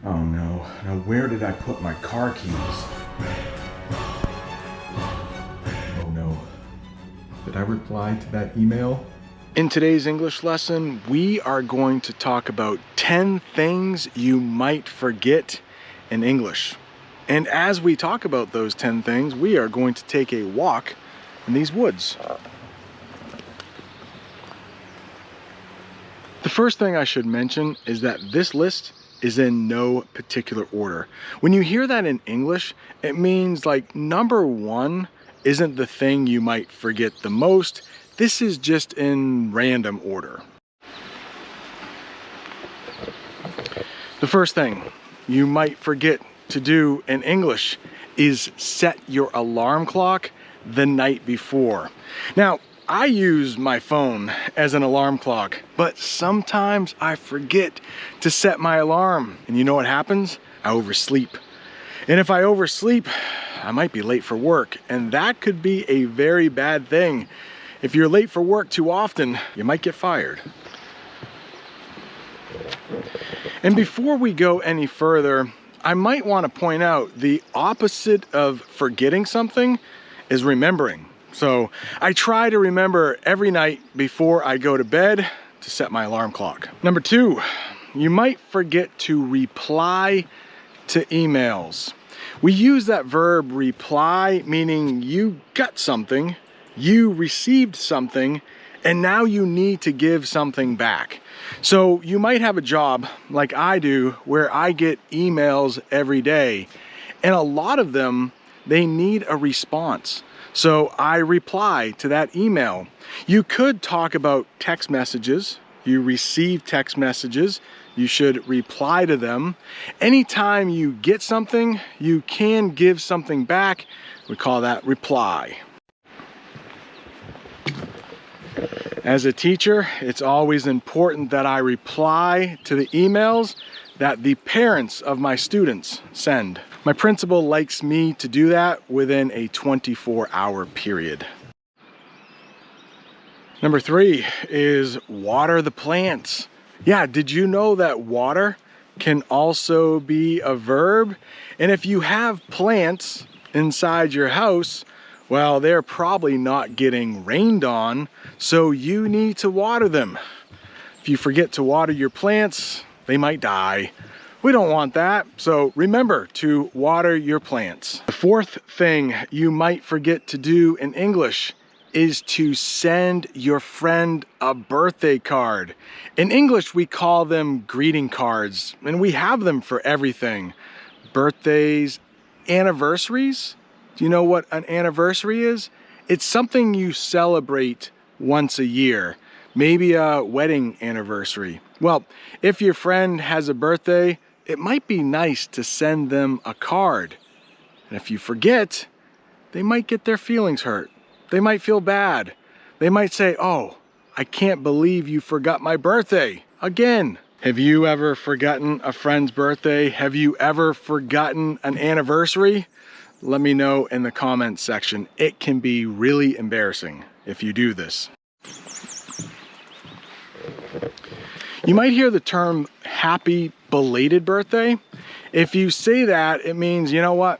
Oh no, now where did I put my car keys? Oh no, did I reply to that email? In today's English lesson, we are going to talk about 10 things you might forget in English. And as we talk about those 10 things, we are going to take a walk in these woods. The first thing I should mention is that this list is in no particular order. When you hear that in English, it means like number one isn't the thing you might forget the most. This is just in random order. The first thing you might forget to do in English is set your alarm clock the night before. Now, I use my phone as an alarm clock, but sometimes I forget to set my alarm. And you know what happens? I oversleep. And if I oversleep, I might be late for work. And that could be a very bad thing. If you're late for work too often, you might get fired. And before we go any further, I might want to point out the opposite of forgetting something is remembering. So I try to remember every night before I go to bed to set my alarm clock. Number two, you might forget to reply to emails. We use that verb reply, meaning you got something, you received something, and now you need to give something back. So you might have a job like I do where I get emails every day, and a lot of them, they need a response. So I reply to that email. You could talk about text messages. You receive text messages. You should reply to them. Anytime you get something, you can give something back. We call that reply. As a teacher, it's always important that I reply to the emails that the parents of my students send. My principal likes me to do that within a 24-hour period. Number three is water the plants. Yeah, did you know that water can also be a verb? And if you have plants inside your house, well, they're probably not getting rained on, so you need to water them. If you forget to water your plants, they might die. We don't want that, so remember to water your plants. The fourth thing you might forget to do in English is to send your friend a birthday card. In English, we call them greeting cards, and we have them for everything. Birthdays, anniversaries. Do you know what an anniversary is? It's something you celebrate once a year. Maybe a wedding anniversary. Well, if your friend has a birthday, it might be nice to send them a card. And if you forget, they might get their feelings hurt. They might feel bad. They might say, "Oh, I can't believe you forgot my birthday again." Have you ever forgotten a friend's birthday? Have you ever forgotten an anniversary? Let me know in the comments section. It can be really embarrassing if you do this. You might hear the term happy belated birthday. If you say that, it means, you know what?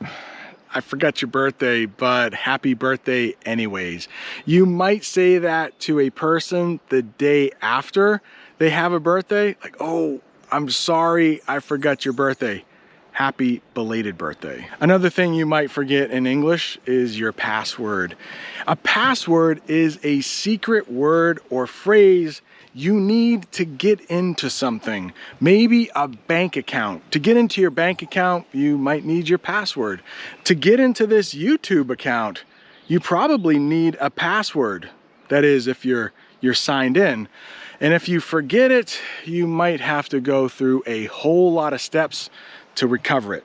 I forgot your birthday, but happy birthday anyways. You might say that to a person the day after they have a birthday. Like, "Oh, I'm sorry, I forgot your birthday. Happy belated birthday." Another thing you might forget in English is your password. A password is a secret word or phrase you need to get into something. Maybe a bank account. To get into your bank account, you might need your password. To get into this YouTube account, you probably need a password. That is, if you're signed in. And if you forget it, you might have to go through a whole lot of steps to recover it.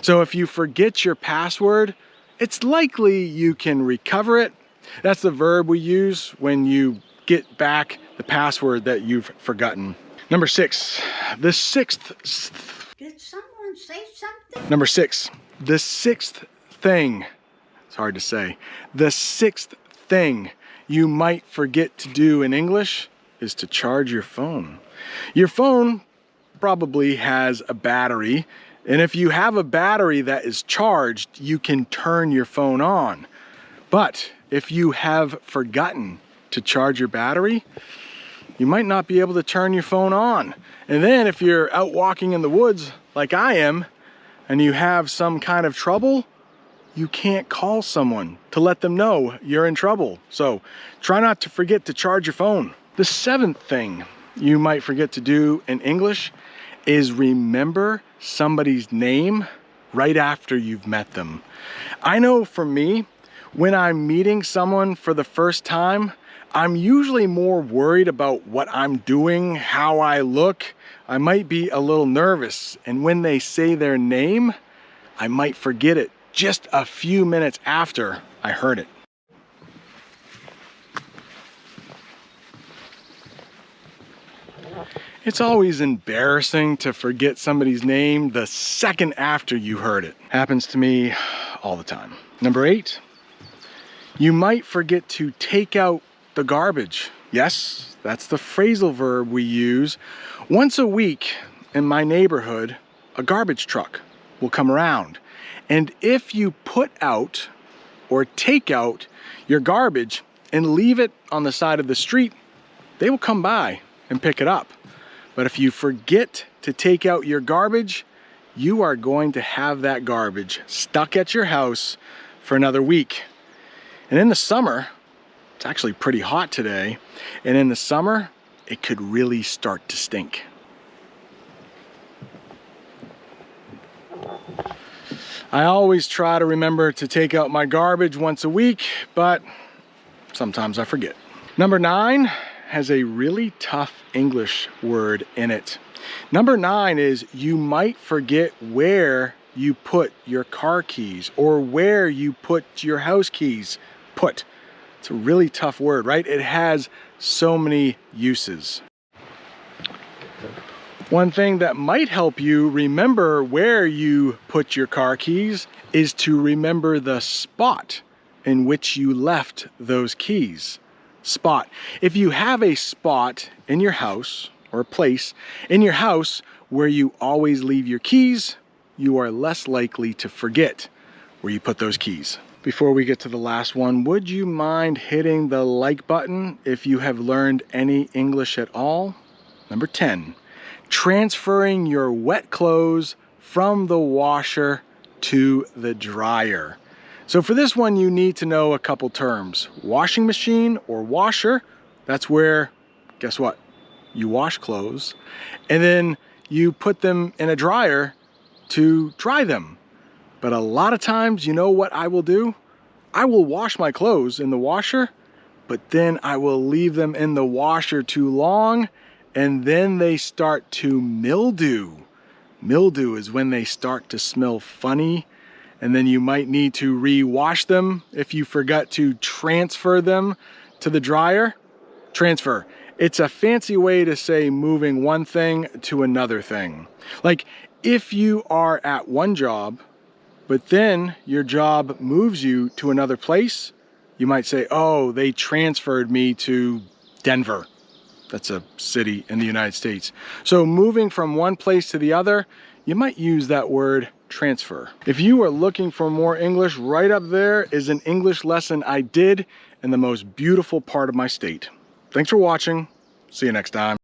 So if you forget your password, it's likely you can recover it. That's the verb we use when you get back the password that you've forgotten. Number six, the sixth. Did someone say something? Number six, the sixth thing. It's hard to say. The sixth thing you might forget to do in English is to charge your phone. Your phone probably has a battery. And if you have a battery that is charged, you can turn your phone on. But if you have forgotten to charge your battery, you might not be able to turn your phone on. And then if you're out walking in the woods like I am, and you have some kind of trouble, you can't call someone to let them know you're in trouble. So try not to forget to charge your phone. The seventh thing you might forget to do in English is remember somebody's name right after you've met them. I know for me, when I'm meeting someone for the first time, I'm usually more worried about what I'm doing, how I look. I might be a little nervous, and when they say their name, I might forget it just a few minutes after I heard it. It's always embarrassing to forget somebody's name the second after you heard it. Happens to me all the time. Number 8, you might forget to take out the garbage. Yes, that's the phrasal verb we use. Once a week in my neighborhood, a garbage truck will come around. And if you put out or take out your garbage and leave it on the side of the street, they will come by and pick it up. But if you forget to take out your garbage, you are going to have that garbage stuck at your house for another week. And in the summer, it's actually pretty hot today, and in the summer, it could really start to stink. I always try to remember to take out my garbage once a week, but sometimes I forget. Number 9 has a really tough English word in it. Number 9 is you might forget where you put your car keys or where you put your house keys. Put. It's a really tough word, right? It has so many uses. One thing that might help you remember where you put your car keys is to remember the spot in which you left those keys. Spot. If you have a spot in your house or a place in your house where you always leave your keys, you are less likely to forget where you put those keys. Before we get to the last one, would you mind hitting the like button if you have learned any English at all? Number 10, transferring your wet clothes from the washer to the dryer. So for this one, you need to know a couple terms. Washing machine or washer, that's where, guess what? You wash clothes. And then you put them in a dryer to dry them. But a lot of times, you know what I will do? I will wash my clothes in the washer, but then I will leave them in the washer too long, and then they start to mildew. Mildew is when they start to smell funny, and then you might need to re-wash them if you forgot to transfer them to the dryer. Transfer. It's a fancy way to say moving one thing to another thing. Like if you are at one job, but then your job moves you to another place, you might say, oh, they transferred me to Denver. That's a city in the United States. So moving from one place to the other, you might use that word transfer. If you are looking for more English, right up there is an English lesson I did in the most beautiful part of my state. Thanks for watching. See you next time.